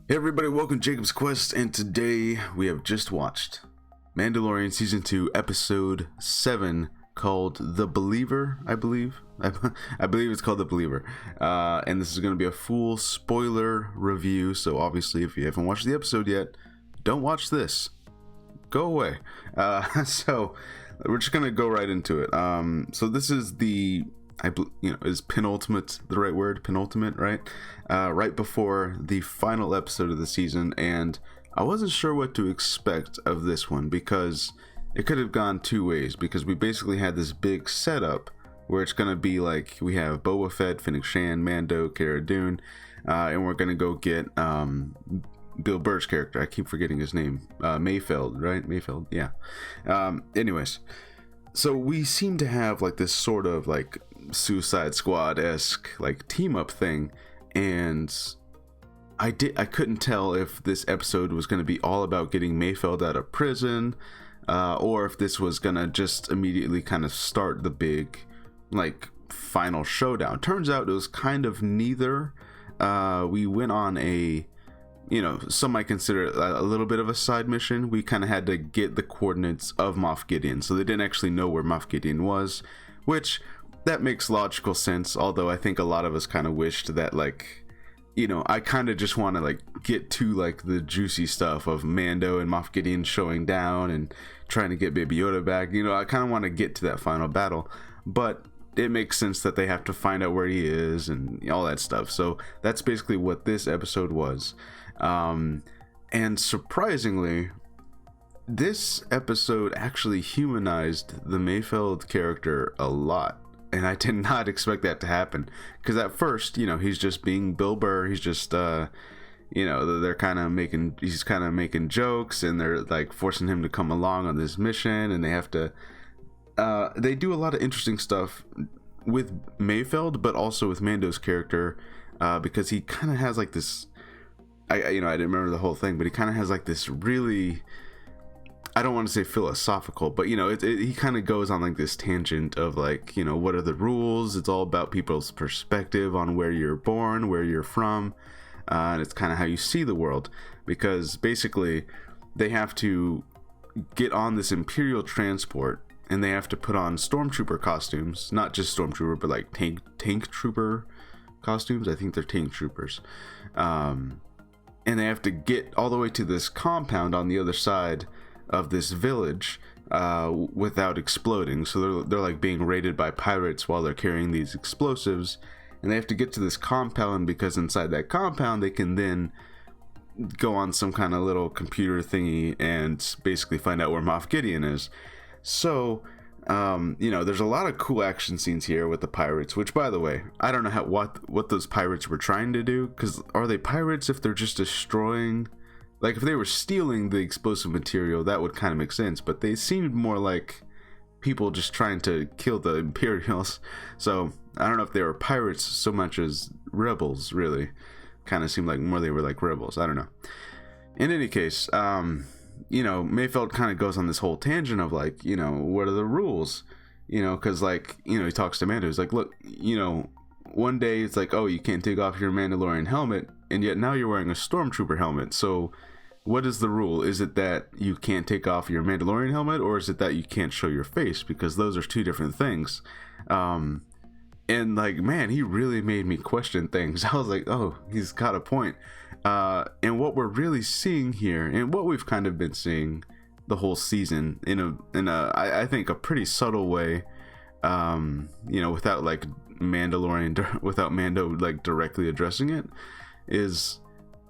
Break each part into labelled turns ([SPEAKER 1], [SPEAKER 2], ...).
[SPEAKER 1] Hey everybody, welcome to Jacob's Quest, and today we have just watched Mandalorian Season 2, Episode 7, called The Believer, I believe. I believe it's called The Believer. And this is going to be a full spoiler review, so obviously if you haven't watched the episode yet, don't watch this. Go away. So we're just going to go right into it. So this is the... is penultimate the right word? Penultimate, right? Right before the final episode of the season, and I wasn't sure what to expect of this one because it could have gone two ways, because we basically had this big setup where it's going to be like we have Boba Fett, Fennec Shand, Mando, Cara Dune, and we're going to go get Bill Burr's character. I keep forgetting his name. Mayfeld, right? Mayfeld, yeah. Anyways, so we seem to have like this sort of like Suicide Squad-esque like team up thing, and I couldn't tell if this episode was going to be all about getting Mayfeld out of prison, or if this was going to just immediately kind of start the big like final showdown. Turns out it was kind of neither. We went on a, some might consider it a little bit of a side mission. We kind of had to get the coordinates of Moff Gideon, so they didn't actually know where Moff Gideon was, which that makes logical sense, although I think a lot of us kind of wished that, like, I kind of just want to like get to like the juicy stuff of Mando and Moff Gideon showing down and trying to get Baby Yoda back. I kind of want to get to that final battle, but it makes sense that they have to find out where he is and all that stuff. So that's basically what this episode was. And surprisingly, this episode actually humanized the Mayfeld character a lot. And I did not expect that to happen, because at first, he's just being Bill Burr. He's just, they're kind of making jokes, and they're like forcing him to come along on this mission, and they have to, they do a lot of interesting stuff with Mayfeld, but also with Mando's character, because he kind of has like this, I didn't remember the whole thing, but he kind of has like this really, I don't want to say philosophical, but he kind of goes on like this tangent of like, what are the rules? It's all about people's perspective on where you're born, where you're from, and it's kind of how you see the world, because basically they have to get on this Imperial transport, and they have to put on stormtrooper costumes, not just stormtrooper, but like tank trooper costumes. I think they're tank troopers, and they have to get all the way to this compound on the other side of this village without exploding. So they're like being raided by pirates while they're carrying these explosives, and they have to get to this compound, because inside that compound they can then go on some kind of little computer thingy and basically find out where Moff Gideon is. So there's a lot of cool action scenes here with the pirates, which, by the way, I don't know what those pirates were trying to do, because are they pirates if they're just destroying? Like, if they were stealing the explosive material, that would kind of make sense, but they seemed more like people just trying to kill the Imperials. So I don't know if they were pirates so much as rebels, really. Kind of seemed like more they were like rebels. I don't know. In any case, Mayfeld kind of goes on this whole tangent of like, what are the rules? Because like, he talks to Mando. He's like, look, one day it's like, oh, you can't take off your Mandalorian helmet, and yet now you're wearing a stormtrooper helmet. So what is the rule? Is it that you can't take off your Mandalorian helmet, or is it that you can't show your face? Because those are two different things. And like, man, he really made me question things. I was like, oh, he's got a point. And what we're really seeing here, and what we've kind of been seeing the whole season in a I think a pretty subtle way, without like without Mando like directly addressing it, is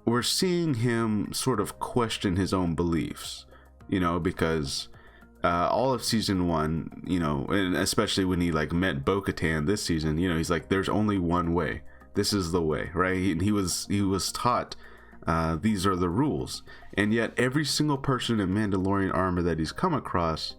[SPEAKER 1] we're seeing him sort of question his own beliefs, because all of season 1, and especially when he like met Bo-Katan this season, he's like, there's only one way. This is the way, right? He was taught these are the rules, and yet every single person in Mandalorian armor that he's come across,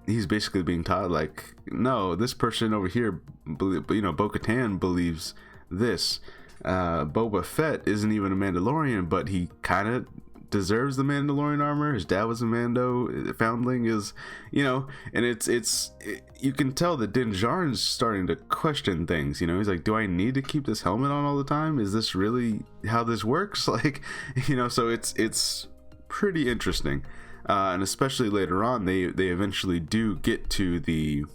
[SPEAKER 1] he's basically being taught like, no, this person over here, Bo-Katan believes this. Boba Fett isn't even a Mandalorian, but he kind of deserves the Mandalorian armor. His dad was a Mando foundling, is, you know, and you can tell that Din Djarin's starting to question things. You know, he's like, do I need to keep this helmet on all the time? Is this really how this works? Like, you know, so it's pretty interesting. And especially later on, they eventually do get to the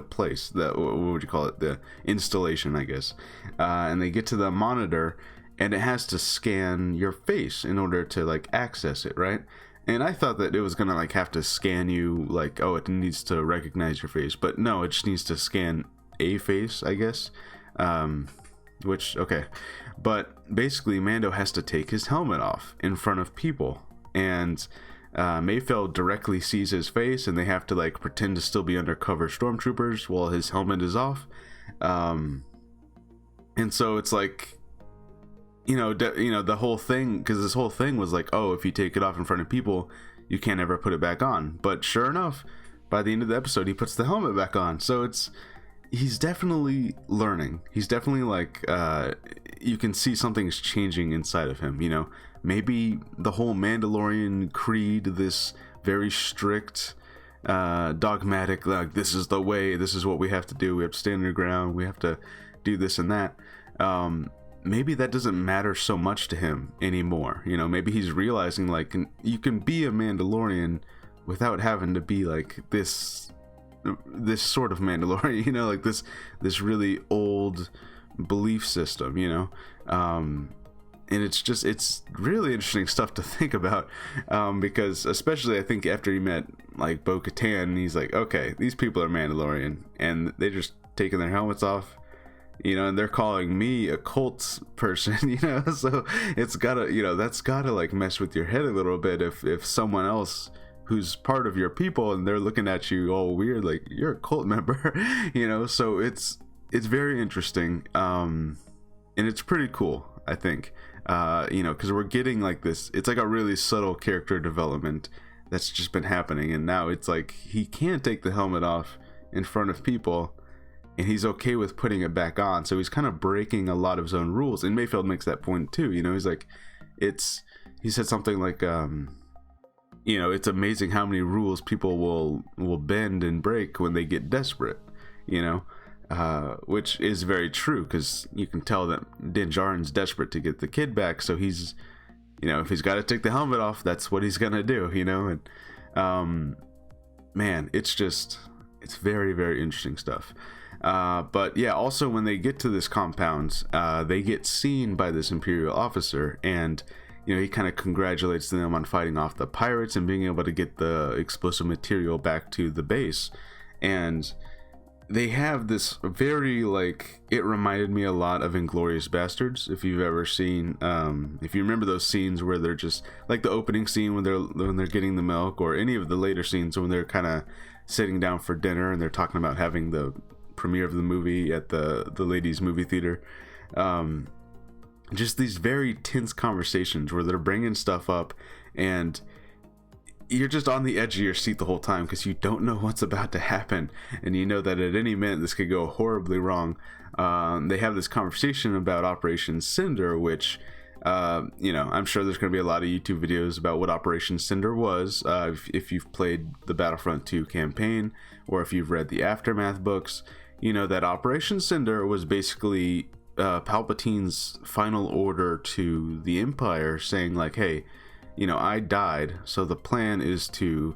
[SPEAKER 1] place, what would you call it, the installation, I guess, and they get to the monitor, and it has to scan your face in order to like access it, right? And I thought that it was gonna like have to scan you, like, oh, it needs to recognize your face, but no, it just needs to scan a face, I guess. Which, okay, but basically Mando has to take his helmet off in front of people, and Mayfeld directly sees his face, and they have to like pretend to still be undercover stormtroopers while his helmet is off. And so it's like, you know, the whole thing, because this whole thing was like, oh, if you take it off in front of people, you can't ever put it back on. But sure enough, by the end of the episode, he puts the helmet back on. So he's definitely learning. He's definitely like, you can see something's changing inside of him, you know. Maybe the whole Mandalorian creed, this very strict, dogmatic, like, this is the way, this is what we have to do, we have to stand our ground, we have to do this and that. Maybe that doesn't matter so much to him anymore. You know, maybe he's realizing, like, you can be a Mandalorian without having to be like this sort of Mandalorian, you know, like this really old belief system, you know. And it's really interesting stuff to think about, because especially I think after he met like Bo-Katan, he's like, okay, these people are Mandalorian, and they're just taking their helmets off, you know, and they're calling me a cult person, you know. So it's gotta, you know, that's gotta like mess with your head a little bit if someone else who's part of your people and they're looking at you all weird, like you're a cult member, you know. So it's very interesting, and it's pretty cool, I think. You know, because we're getting like this, it's like a really subtle character development that's just been happening, and now it's like he can't take the helmet off in front of people, and he's okay with putting it back on. So he's kind of breaking a lot of his own rules, and Mayfeld makes that point too, you know. He's like, he said something like, you know, it's amazing how many rules people will bend and break when they get desperate, you know. Which is very true, because you can tell that Din Djarin's desperate to get the kid back, so he's, you know, if he's got to take the helmet off, that's what he's gonna do, you know. And man, it's very, very interesting stuff. But yeah, also when they get to this compound, they get seen by this Imperial officer, and you know, he kind of congratulates them on fighting off the pirates and being able to get the explosive material back to the base. And they have this very, like, it reminded me a lot of Inglourious Bastards, if you've ever seen, if you remember those scenes where they're just like the opening scene when they're getting the milk, or any of the later scenes when they're kind of sitting down for dinner and they're talking about having the premiere of the movie at the ladies movie theater. Just these very tense conversations where they're bringing stuff up, and you're just on the edge of your seat the whole time, because you don't know what's about to happen, and you know that at any minute this could go horribly wrong. They have this conversation about Operation Cinder, which, you know, I'm sure there's going to be a lot of YouTube videos about what Operation Cinder was, if you've played the Battlefront 2 campaign, or if you've read the Aftermath books. You know that Operation Cinder was basically Palpatine's final order to the Empire, saying like, hey, you know, I died, so the plan is to,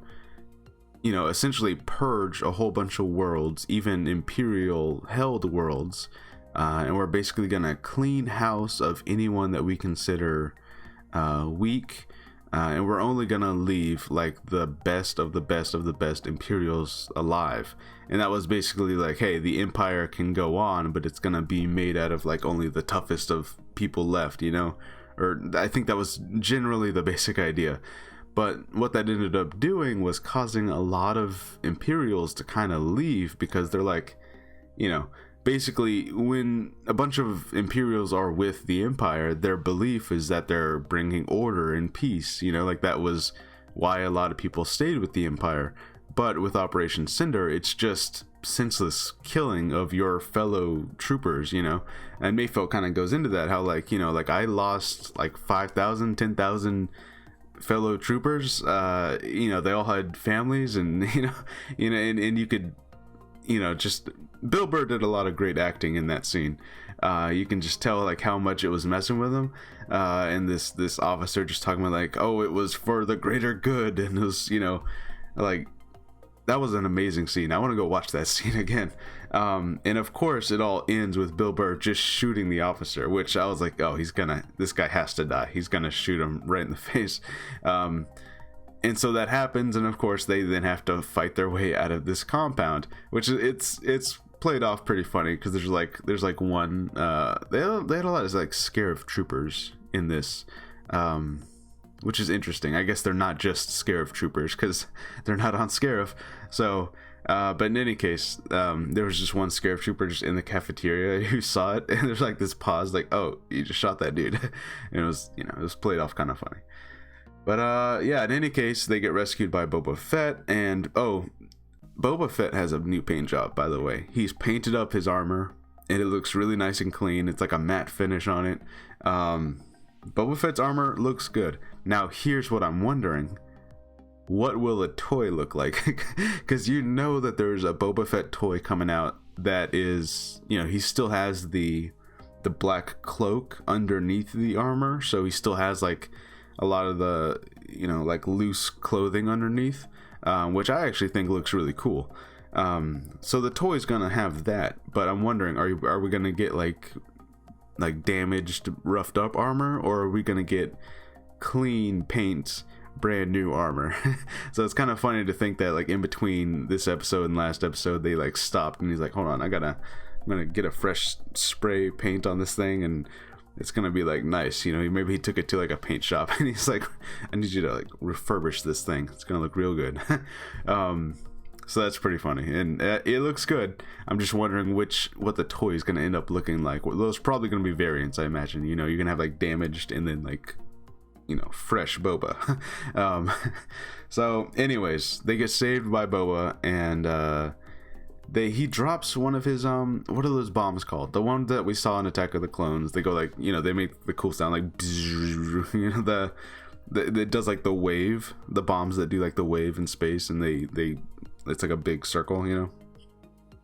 [SPEAKER 1] you know, essentially purge a whole bunch of worlds, even Imperial held worlds, and we're basically gonna clean house of anyone that we consider weak, and we're only gonna leave like the best of the best of the best Imperials alive. And that was basically like, hey, the Empire can go on, but it's gonna be made out of like only the toughest of people left, you know. Or I think that was generally the basic idea. But what that ended up doing was causing a lot of Imperials to kind of leave, because they're like, you know, basically when a bunch of Imperials are with the Empire, their belief is that they're bringing order and peace, you know, like that was why a lot of people stayed with the Empire. but with Operation Cinder, it's just senseless killing of your fellow troopers, you know. And Mayfeld kind of goes into that, how like, you know, like I lost like 5,000, 10,000 fellow troopers, you know, they all had families, and and you could, you know, just Bill Burr did a lot of great acting in that scene. You can just tell like how much it was messing with him, and this officer just talking about like, oh, it was for the greater good, and it was, you know, like, that was an amazing scene. I want to go watch that scene again. And of course it all ends with Bill Burr just shooting the officer, which I was like, oh, this guy has to die, he's gonna shoot him right in the face. And so that happens, and of course they then have to fight their way out of this compound, which it's played off pretty funny, because there's like one they had a lot of like Scarif troopers in this, which is interesting. I guess they're not just Scarif troopers, because they're not on Scarif. So but in any case, there was just one Scarif trooper just in the cafeteria who saw it, and there's like this pause, like, oh, you just shot that dude. And it was, you know, it was played off kind of funny. But yeah, in any case, they get rescued by Boba Fett, and Boba Fett has a new paint job, by the way. He's painted up his armor, and it looks really nice and clean. It's like a matte finish on it. Boba Fett's armor looks good. Now, here's what I'm wondering. What will a toy look like? Because you know that there's a Boba Fett toy coming out that is, you know, he still has the black cloak underneath the armor, so he still has like a lot of the, you know, like loose clothing underneath, which I actually think looks really cool. So the toy's gonna have that, but I'm wondering, are we gonna get like damaged, roughed up armor, or are we gonna get clean paint, brand new armor? So it's kind of funny to think that like in between this episode and last episode, they like stopped, and he's like, hold on, I'm gonna get a fresh spray paint on this thing, and it's gonna be like nice, you know. Maybe he took it to like a paint shop, and he's like, I need you to like refurbish this thing, it's gonna look real good. So that's pretty funny, and it looks good. I'm just wondering what the toy is gonna end up looking like. Well, those probably gonna be variants, I imagine. You know, you're gonna have like damaged, and then like, you know, fresh Boba. So anyways, they get saved by Boba, and he drops one of his what are those bombs called? The one that we saw in Attack of the Clones. They go like, you know, they make the cool sound like, you know, it does like the wave, the bombs that do like the wave in space, and they it's like a big circle, you know,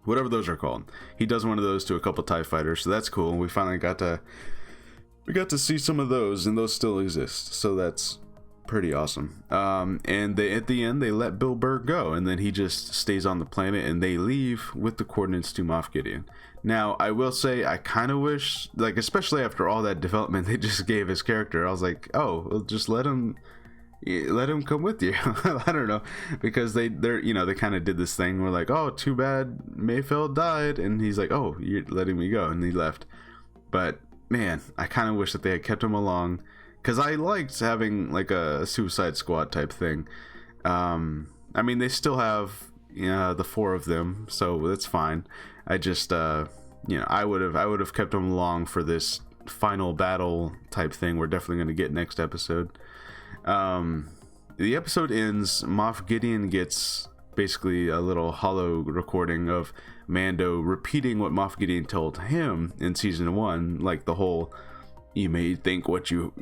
[SPEAKER 1] whatever those are called. He does one of those to a couple TIE fighters, so that's cool. We finally got to see some of those, and those still exist, so that's pretty awesome. And at the end they let Bill Burr go, and then he just stays on the planet, and they leave with the coordinates to Moff Gideon. Now, I will say, I kind of wish, like, especially after all that development they just gave his character, I was like, oh, well, just let him come with you. I don't know, because they're you know, they kind of did this thing where like, oh, too bad Mayfeld died, and he's like, oh, you're letting me go, and he left. But man, I kind of wish that they had kept him along, because I liked having like a Suicide Squad type thing. I mean, they still have, you know, the 4 of them, so that's fine. I just you know, I would have kept him along for this final battle type thing we're definitely going to get next episode. The episode ends, Moff Gideon gets basically a little hollow recording of Mando repeating what Moff Gideon told him in season 1, like the whole, you may think what you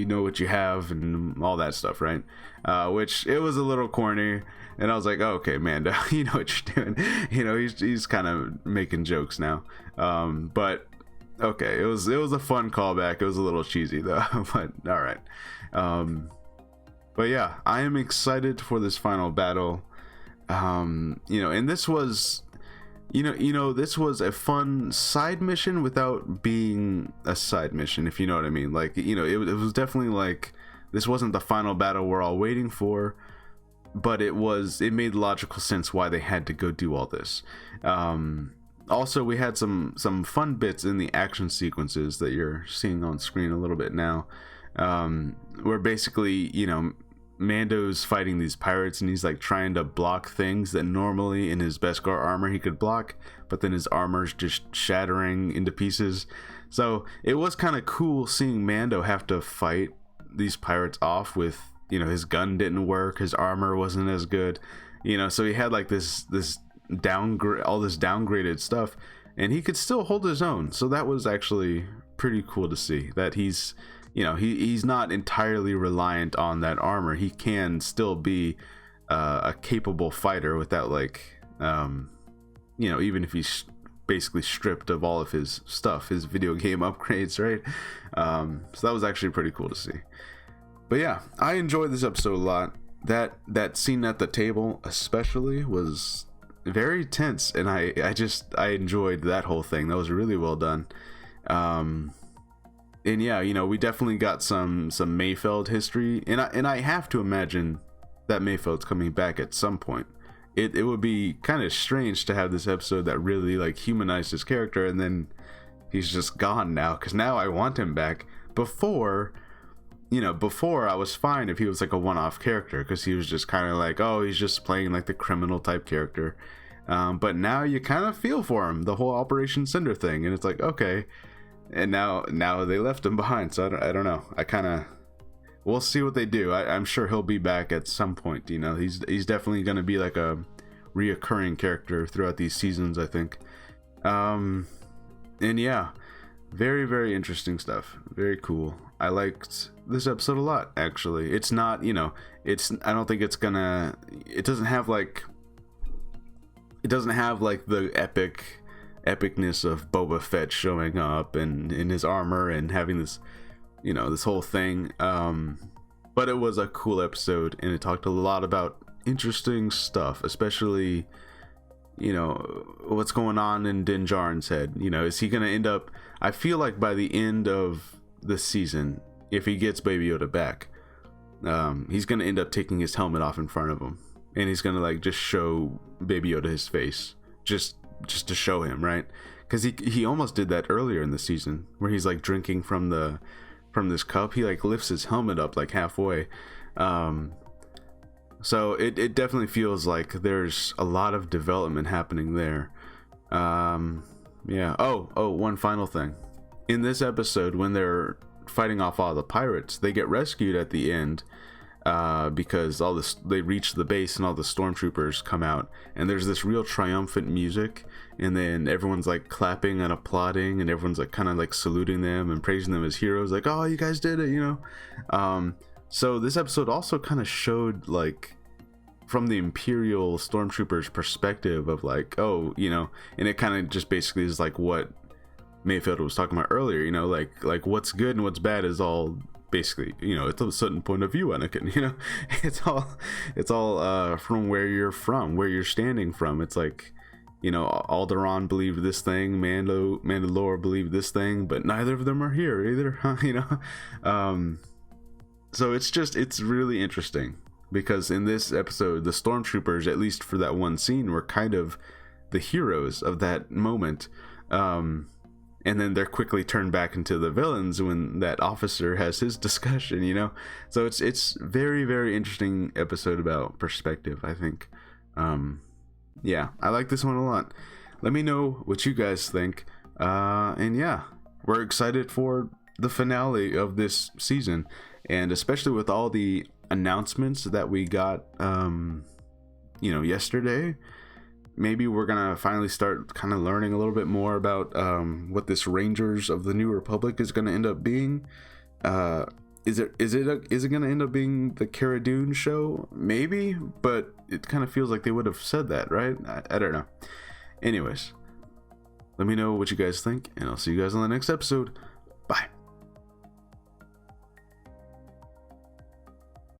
[SPEAKER 1] know what you have, and all that stuff, right? Which, it was a little corny, and I was like, oh, okay, Mando, you know what you're doing. You know, he's kind of making jokes now. But okay, it was a fun callback. It was a little cheesy though, but all right. But yeah, I am excited for this final battle. You know, and this was, you know, this was a fun side mission without being a side mission, if you know what I mean. Like, you know, it was definitely like, this wasn't the final battle we're all waiting for, but it made logical sense why they had to go do all this. Also, we had some fun bits in the action sequences that you're seeing on screen a little bit now, where basically, you know, Mando's fighting these pirates, and he's like trying to block things that normally in his Beskar armor he could block, but then his armor's just shattering into pieces. So it was kind of cool seeing Mando have to fight these pirates off with, you know, his gun didn't work, his armor wasn't as good, So he had like this downgrade, all this downgraded stuff, and he could still hold his own. So that was actually pretty cool to see that he's he's not entirely reliant on that armor. He can still be a capable fighter without even if he's basically stripped of all of his stuff, his video game upgrades, right? So that was actually pretty cool to see. But yeah, I enjoyed this episode a lot. That scene at the table especially was very tense, and I enjoyed that whole thing. That was really well done. And yeah, we definitely got some Mayfeld history, and I have to imagine that Mayfeld's coming back at some point. It would be kind of strange to have this episode that really like humanized his character, and then he's just gone now, because now I want him back. Before I was fine if he was like a one-off character, because he was just kind of like, oh, he's just playing like the criminal type character. But now you kind of feel for him, the whole Operation Cinder thing, and it's like, okay. And now they left him behind, so I don't know. We'll see what they do. I'm sure he'll be back at some point. He's definitely going to be like a reoccurring character throughout these seasons, I think. And yeah, very, very interesting stuff. Very cool. I liked this episode a lot, actually. It's not, I don't think it doesn't have like the epicness of Boba Fett showing up and in his armor and having this, this whole thing. But it was a cool episode, and it talked a lot about interesting stuff, especially, what's going on in Din Djarin's head. Is he going to end up, I feel like by the end of the season, if he gets Baby Yoda back, he's going to end up taking his helmet off in front of him, and he's going to like just show Baby Yoda his face, just to show him, right? Because he almost did that earlier in the season, where he's like drinking from this cup. He like lifts his helmet up like halfway. So it definitely feels like there's a lot of development happening there. Yeah. Oh, one final thing. In this episode, when they're fighting off all the pirates, they get rescued at the end, because they reach the base and all the stormtroopers come out, and there's this real triumphant music, and then everyone's like clapping and applauding, and everyone's like kind of like saluting them and praising them as heroes, like, oh, you guys did it, So this episode also kind of showed like from the Imperial stormtroopers perspective of like, oh, and it kind of just basically is like what Mayfeld was talking about earlier, like what's good and what's bad is all basically, it's a certain point of view, Anakin. It's all from where you're standing from. It's like, Alderaan believed this thing, Mandalore believed this thing, but neither of them are here either. So it's really interesting, because in this episode, the stormtroopers, at least for that one scene, were kind of the heroes of that moment. And then they're quickly turned back into the villains when that officer has his discussion, So it's very, very interesting episode about perspective, I think. Yeah, I like this one a lot. Let me know what you guys think. And yeah, we're excited for the finale of this season, and especially with all the announcements that we got, yesterday. Maybe we're gonna finally start kind of learning a little bit more about what this Rangers of the New Republic is gonna end up being. Is it gonna end up being the Cara Dune show? Maybe, but it kind of feels like they would have said that, right? I don't know. Anyways, let me know what you guys think, and I'll see you guys on the next episode. Bye.